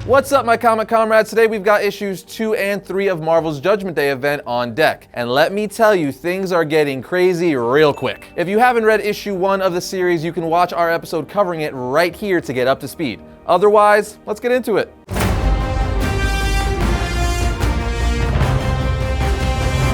What's up, my comic comrades? Today we've got issues 2 and 3 of Marvel's Judgment Day event on deck. And let me tell you, things are getting crazy real quick. If you haven't read issue 1 of the series, you can watch our episode covering it right here to get up to speed. Otherwise, let's get into it.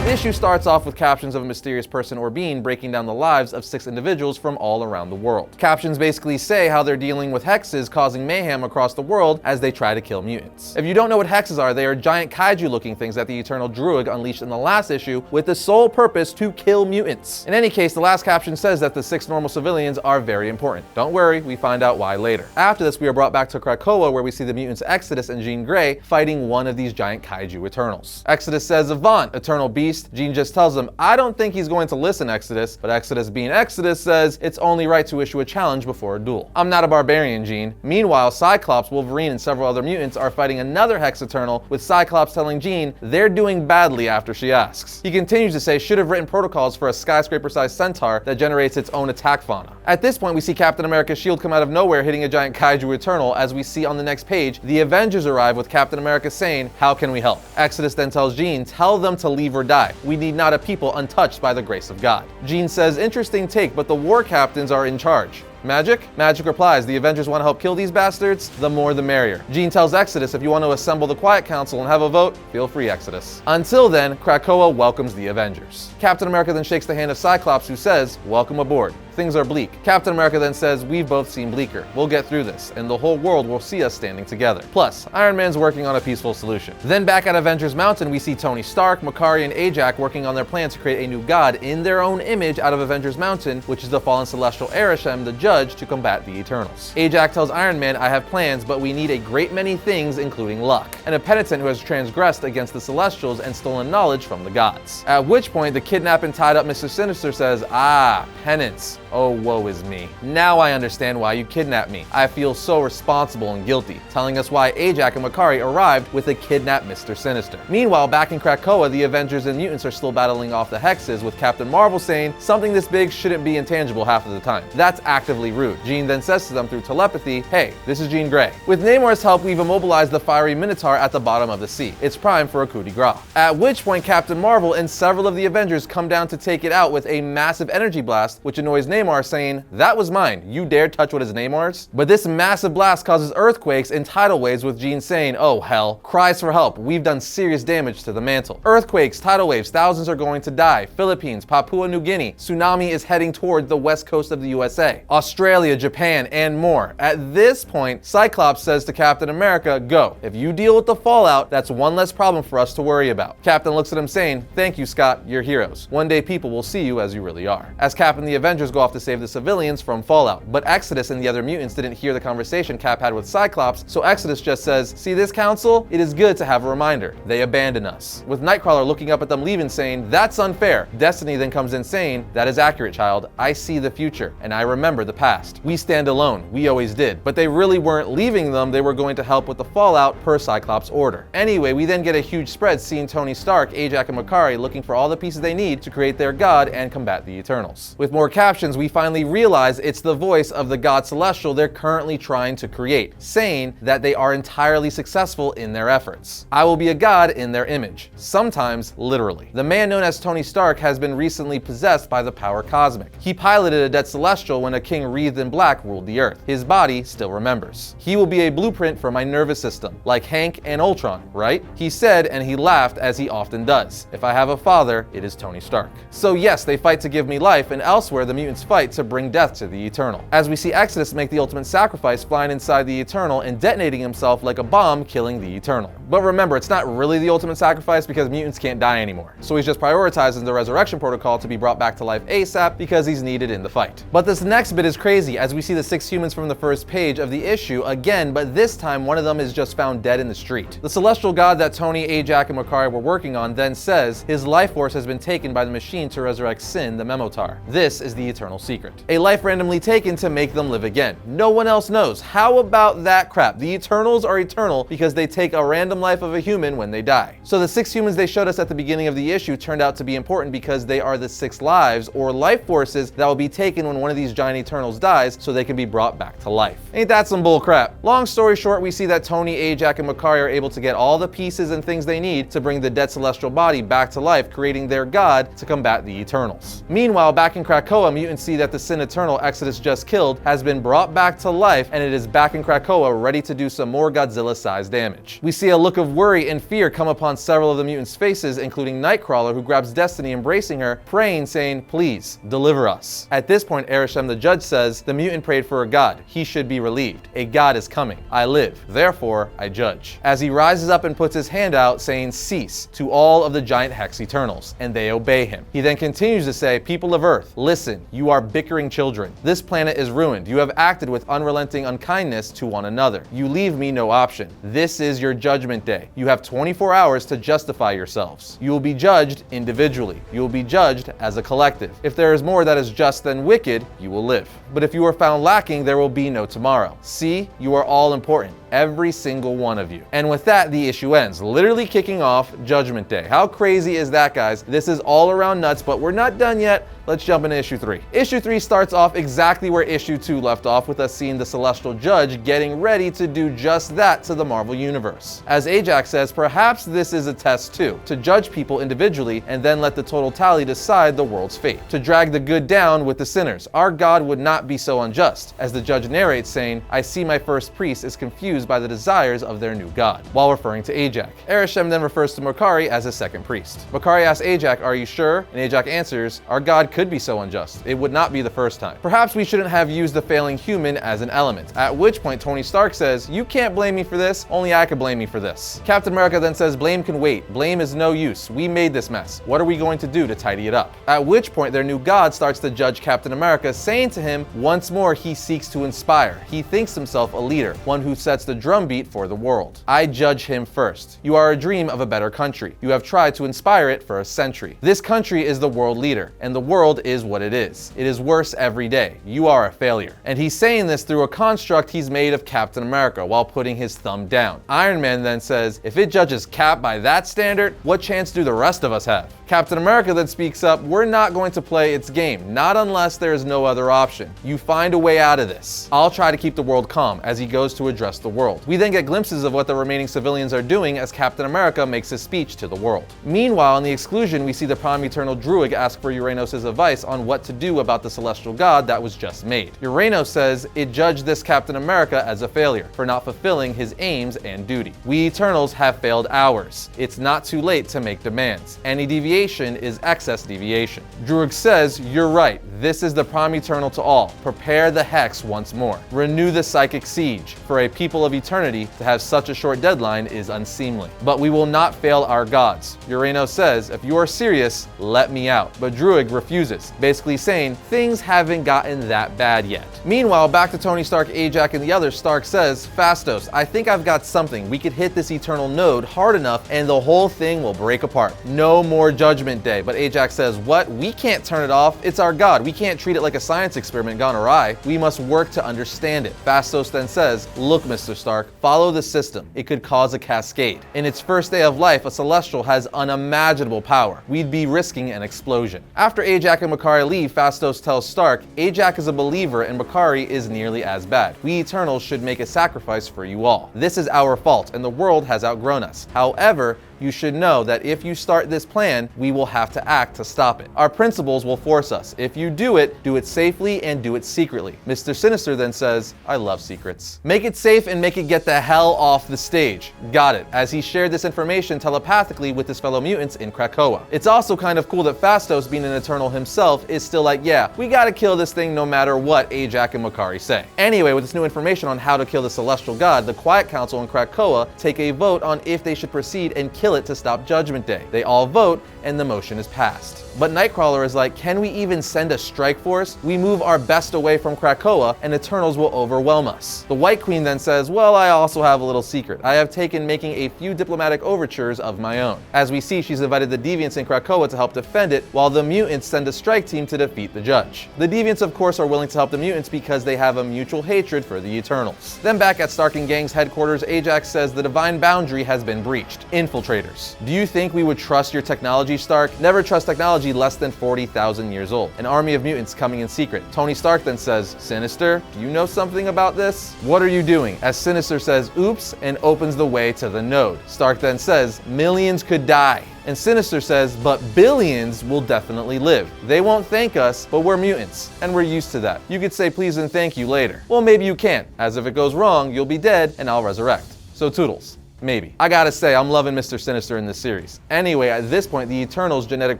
The issue starts off with captions of a mysterious person or being breaking down the lives of 6 individuals from all around the world. Captions basically say how they're dealing with hexes causing mayhem across the world as they try to kill mutants. If you don't know what hexes are, they are giant kaiju looking things that the Eternal Druid unleashed in the last issue with the sole purpose to kill mutants. In any case, the last caption says that the 6 normal civilians are very important. Don't worry, we find out why later. After this, we are brought back to Krakoa, where we see the mutants Exodus and Jean Grey fighting one of these giant kaiju Eternals. Exodus says, "Avant, Eternal Beast." Jean just tells him, "I don't think he's going to listen, Exodus," but Exodus being Exodus says it's only right to issue a challenge before a duel. "I'm not a barbarian, Jean." Meanwhile, Cyclops, Wolverine, and several other mutants are fighting another Hex Eternal, with Cyclops telling Jean they're doing badly after she asks. He continues to say should have written protocols for a skyscraper-sized centaur that generates its own attack fauna. At this point, we see Captain America's shield come out of nowhere, hitting a giant kaiju Eternal. As we see on the next page, the Avengers arrive with Captain America saying, "How can we help?" Exodus then tells Jean, "Tell them to leave or die. We need not a people untouched by the grace of God." Jean says, "Interesting take, but the war captains are in charge." Magic? Magic replies, "The Avengers want to help kill these bastards? The more the merrier." Jean tells Exodus, "If you want to assemble the Quiet Council and have a vote, feel free, Exodus." Until then, Krakoa welcomes the Avengers. Captain America then shakes the hand of Cyclops, who says, "Welcome aboard. Things are bleak." Captain America then says, "We've both seen bleaker. We'll get through this, and the whole world will see us standing together. Plus, Iron Man's working on a peaceful solution." Then back at Avengers Mountain, we see Tony Stark, Makkari, and A.J.E working on their plan to create a new god in their own image out of Avengers Mountain, which is the fallen celestial Arishem, the judge, to combat the Eternals. A.J.E tells Iron Man, "I have plans, but we need a great many things, including luck, and a penitent who has transgressed against the Celestials and stolen knowledge from the gods." At which point, the kidnapped and tied up Mr. Sinister says, "Ah, penance. Oh, woe is me. Now I understand why you kidnapped me. I feel so responsible and guilty," telling us why A.J.E and Makkari arrived with a kidnapped Mr. Sinister. Meanwhile, back in Krakoa, the Avengers and mutants are still battling off the hexes, with Captain Marvel saying something this big shouldn't be intangible half of the time. That's actively rude. Jean then says to them through telepathy, "Hey, this is Jean Grey. With Namor's help, we've immobilized the fiery Minotaur at the bottom of the sea. It's prime for a coup de grace." At which point, Captain Marvel and several of the Avengers come down to take it out with a massive energy blast, which annoys Namor, saying, "That was mine. You dare touch what is Namor's?" But this massive blast causes earthquakes and tidal waves, with Jean saying, "Oh hell. Cries for help. We've done serious damage to the mantle. Earthquakes, tidal waves, thousands are going to die. Philippines, Papua New Guinea. Tsunami is heading toward the west coast of the USA. Australia, Japan, and more." At this point, Cyclops says to Captain America, "Go. If you deal with the fallout, that's one less problem for us to worry about." Captain looks at him saying, "Thank you, Scott. You're heroes. One day people will see you as you really are." As Cap and the Avengers go off to save the civilians from fallout, but Exodus and the other mutants didn't hear the conversation Cap had with Cyclops, so Exodus just says, "See this council? It is good to have a reminder. They abandon us." With Nightcrawler looking up at them leaving, saying, "That's unfair." Destiny then comes in saying, "That is accurate, child. I see the future, and I remember the past. We stand alone. We always did." But they really weren't leaving them. They were going to help with the fallout per Cyclops' order. Anyway, we then get a huge spread seeing Tony Stark, A.J.E and Makkari looking for all the pieces they need to create their god and combat the Eternals. With more captions, we finally realize it's the voice of the god Celestial they're currently trying to create, saying that they are entirely successful in their efforts. "I will be a god in their image," sometimes literally. The man known as Tony Stark has been recently possessed by the power cosmic. He piloted a dead Celestial when a king wreathed in black ruled the earth. His body still remembers. "He will be a blueprint for my nervous system, like Hank and Ultron, right?" he said, and he laughed as he often does. "If I have a father, it is Tony Stark." So yes, they fight to give me life, and elsewhere the mutants fight to bring death to the Eternal. As we see Exodus make the ultimate sacrifice, flying inside the Eternal and detonating himself like a bomb, killing the Eternal. But remember, it's not really the ultimate sacrifice because mutants can't die anymore. So he's just prioritizing the resurrection protocol to be brought back to life ASAP because he's needed in the fight. But this next bit is crazy, as we see the 6 humans from the first page of the issue again, but this time one of them is just found dead in the street. The celestial god that Tony, A.J.E and Makkari were working on then says his life force has been taken by the machine to resurrect Sin, the Memotar. This is the Eternal eternal secret. A life randomly taken to make them live again. No one else knows. How about that crap? The Eternals are eternal because they take a random life of a human when they die. So the 6 humans they showed us at the beginning of the issue turned out to be important because they are the 6 lives or life forces that will be taken when one of these giant Eternals dies so they can be brought back to life. Ain't that some bull crap? Long story short, we see that Tony, A.J.E.C., and Makkari are able to get all the pieces and things they need to bring the dead celestial body back to life, creating their god to combat the Eternals. Meanwhile, back in Krakoa, mutants see that the Sin Eternal Exodus just killed has been brought back to life, and it is back in Krakoa ready to do some more Godzilla-sized damage. We see a look of worry and fear come upon several of the mutants' faces, including Nightcrawler, who grabs Destiny, embracing her, praying, saying, "Please, deliver us." At this point, A.X.E, the judge, says, "The mutant prayed for a god. He should be relieved. A god is coming. I live. Therefore, I judge." As he rises up and puts his hand out, saying, "Cease," to all of the giant Hex Eternals, and they obey him. He then continues to say, "People of Earth, listen, you are bickering children. This planet is ruined. You have acted with unrelenting unkindness to one another. You leave me no option. This is your judgment day. You have 24 hours to justify yourselves. You will be judged individually. You will be judged as a collective. If there is more that is just than wicked, you will live. But if you are found lacking, there will be no tomorrow. See, you are all important. Every single one of you." And with that, the issue ends, literally kicking off Judgment Day. How crazy is that, guys? This is all around nuts, but we're not done yet. Let's jump into issue 3. Issue 3 starts off exactly where issue 2 left off, with us seeing the Celestial Judge getting ready to do just that to the Marvel Universe. As A.J.E.C says, perhaps this is a test too, to judge people individually and then let the total tally decide the world's fate. To drag the good down with the sinners. Our God would not be so unjust. As the judge narrates, saying, "I see my first priest is confused by the desires of their new god," while referring to A.J.E.C. A.X.E then refers to Makkari as his second priest. Makkari asks A.J.E.C, "Are you sure?" And A.J.E.C answers, "Our God could be so unjust. It would not be the first time. Perhaps we shouldn't have used the failing human as an element." At which point Tony Stark says, "You can't blame me for this, only I could blame me for this." Captain America then says, "Blame can wait. Blame is no use. We made this mess. What are we going to do to tidy it up?" At which point their new god starts to judge Captain America, saying to him, once more he seeks to inspire. He thinks himself a leader, one who sets the drumbeat for the world. "I judge him first. You are a dream of a better country. You have tried to inspire it for a century. This country is the world leader, and the world is what it is. It is worse every day. You are a failure." And he's saying this through a construct he's made of Captain America while putting his thumb down. Iron Man then says, "If it judges Cap by that standard, what chance do the rest of us have?" Captain America then speaks up, "We're not going to play its game, not unless there is no other option. You find a way out of this. I'll try to keep the world calm," as he goes to address the world. We then get glimpses of what the remaining civilians are doing as Captain America makes his speech to the world. Meanwhile, in the exclusion, we see the Prime Eternal Druig ask for Uranos' advice on what to do about the celestial god that was just made. Uranos says it judged this Captain America as a failure for not fulfilling his aims and duty. "We Eternals have failed ours. It's not too late to make demands. Any deviation is excess deviation." Druig says, "You're right. This is the Prime Eternal to all. Prepare the Hex once more. Renew the psychic siege. For a people of eternity to have such a short deadline is unseemly. But we will not fail our gods." Uranos says, "If you are serious, let me out." But Druig refuses, basically saying things haven't gotten that bad yet. Meanwhile, back to Tony Stark, A.J.E.C, and the others, Stark says, "Phastos, I think I've got something. We could hit this Eternal node hard enough and the whole thing will break apart. No more Judgment Day." But A.J.E.C says, "What? We can't turn it off. It's our god. We can't treat it like a science experiment gone awry. We must work to understand it." Phastos then says, "Look, Mr. Stark, follow the system. It could cause a cascade. In its first day of life, a Celestial has unimaginable power. We'd be risking an explosion." After A.J.E.C and Makkari leave, Phastos tells Stark, "A.J.E.C is a believer and Makkari is nearly as bad. We Eternals should make a sacrifice for you all. This is our fault and the world has outgrown us. However, you should know that if you start this plan, we will have to act to stop it. Our principles will force us. If you do it safely and do it secretly." Mr. Sinister then says, "I love secrets. Make it safe and make it get the hell off the stage." Got it, as he shared this information telepathically with his fellow mutants in Krakoa. It's also kind of cool that Phastos, being an Eternal himself, is still like, yeah, we gotta kill this thing no matter what A.J.E.C and Makkari say. Anyway, with this new information on how to kill the Celestial God, the Quiet Council in Krakoa take a vote on if they should proceed and kill kill it to stop Judgment Day. They all vote, and the motion is passed. But Nightcrawler is like, can we even send a strike force? We move our best away from Krakoa, and Eternals will overwhelm us. The White Queen then says, well, I also have a little secret. I have taken making a few diplomatic overtures of my own. As we see, she's invited the Deviants in Krakoa to help defend it, while the Mutants send a strike team to defeat the Judge. The Deviants, of course, are willing to help the Mutants because they have a mutual hatred for the Eternals. Then back at Stark and Gang's headquarters, Ajax says the divine boundary has been breached. Infiltrators. Do you think we would trust your technology, Stark? Never trust technology less than 40,000 years old. An army of mutants coming in secret. Tony Stark then says, Sinister, do you know something about this? What are you doing? As Sinister says, oops, and opens the way to the node. Stark then says, millions could die. And Sinister says, but billions will definitely live. They won't thank us, but we're mutants, and we're used to that. You could say please and thank you later. Well, maybe you can't, as if it goes wrong, you'll be dead, and I'll resurrect. So toodles. Maybe. I gotta say, I'm loving Mr. Sinister in this series. Anyway, at this point, the Eternals' genetic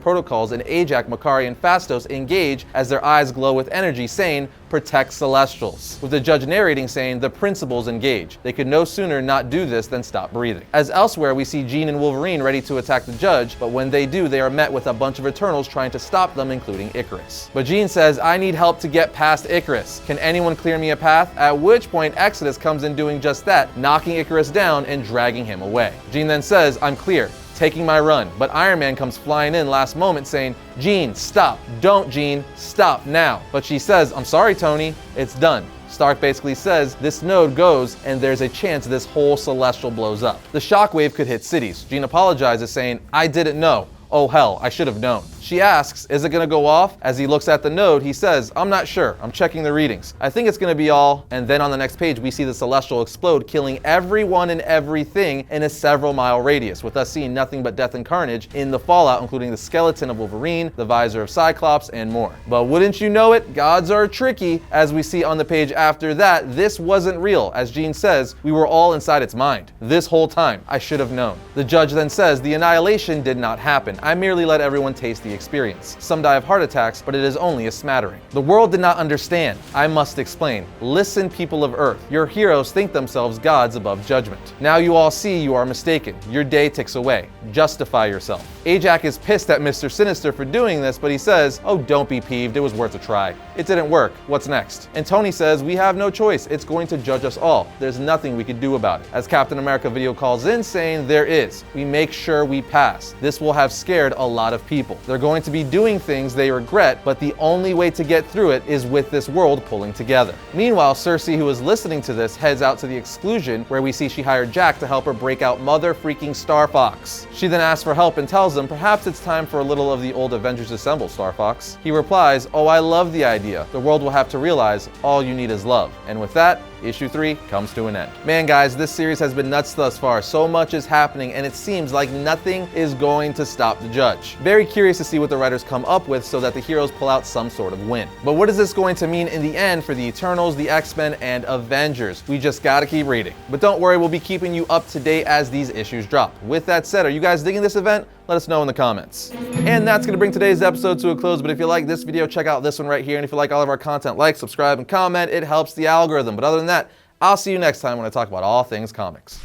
protocols and Ajax, Makkari, and Phastos engage as their eyes glow with energy, saying, protect Celestials. With the Judge narrating saying, the principles engage. They could no sooner not do this than stop breathing. As elsewhere, we see Jean and Wolverine ready to attack the Judge, but when they do, they are met with a bunch of Eternals trying to stop them, including Icarus. But Jean says, I need help to get past Icarus. Can anyone clear me a path? At which point, Exodus comes in doing just that, knocking Icarus down and dragging him away. Jean then says, I'm clear. Taking my run, but Iron Man comes flying in last moment saying, Jean, stop. Don't, Jean. Stop now. But she says, I'm sorry, Tony. It's done. Stark basically says this node goes and there's a chance this whole Celestial blows up. The shockwave could hit cities. Jean apologizes saying, I didn't know. Oh hell, I should have known. She asks, is it gonna go off? As he looks at the node, he says, I'm not sure, I'm checking the readings. I think it's gonna be all, and then on the next page, we see the Celestial explode, killing everyone and everything in a several-mile radius, with us seeing nothing but death and carnage in the fallout, including the skeleton of Wolverine, the visor of Cyclops, and more. But wouldn't you know it, gods are tricky. As we see on the page after that, this wasn't real. As Jean says, we were all inside its mind. This whole time, I should have known. The Judge then says, the annihilation did not happen. I merely let everyone taste the experience. Some die of heart attacks, but it is only a smattering. The world did not understand. I must explain. Listen, people of Earth. Your heroes think themselves gods above judgment. Now you all see you are mistaken. Your day ticks away. Justify yourself. Ajax is pissed at Mr. Sinister for doing this, but he says, oh, don't be peeved. It was worth a try. It didn't work. What's next? And Tony says, we have no choice. It's going to judge us all. There's nothing we could do about it. As Captain America video calls in saying, there is. We make sure we pass. This will have scared a lot of people. They're going to be doing things they regret, but the only way to get through it is with this world pulling together. Meanwhile, Cersei, who is listening to this, heads out to the Exclusion, where we see she hired Jack to help her break out Mother freaking Star Fox. She then asks for help and tells him perhaps it's time for a little of the old Avengers assemble, Star Fox. He replies, oh, I love the idea. The world will have to realize all you need is love. And with that, issue 3 comes to an end. Man, guys, this series has been nuts thus far. So much is happening, and it seems like nothing is going to stop the Judge. Very curious to see what the writers come up with so that the heroes pull out some sort of win. But what is this going to mean in the end for the Eternals, the X-Men, and Avengers? We just gotta keep reading. But don't worry, we'll be keeping you up to date as these issues drop. With that said, are you guys digging this event? Let us know in the comments. And that's gonna bring today's episode to a close, but if you like this video, check out this one right here. And if you like all of our content, like, subscribe, and comment. It helps the algorithm. But other than that, I'll see you next time when I talk about all things comics.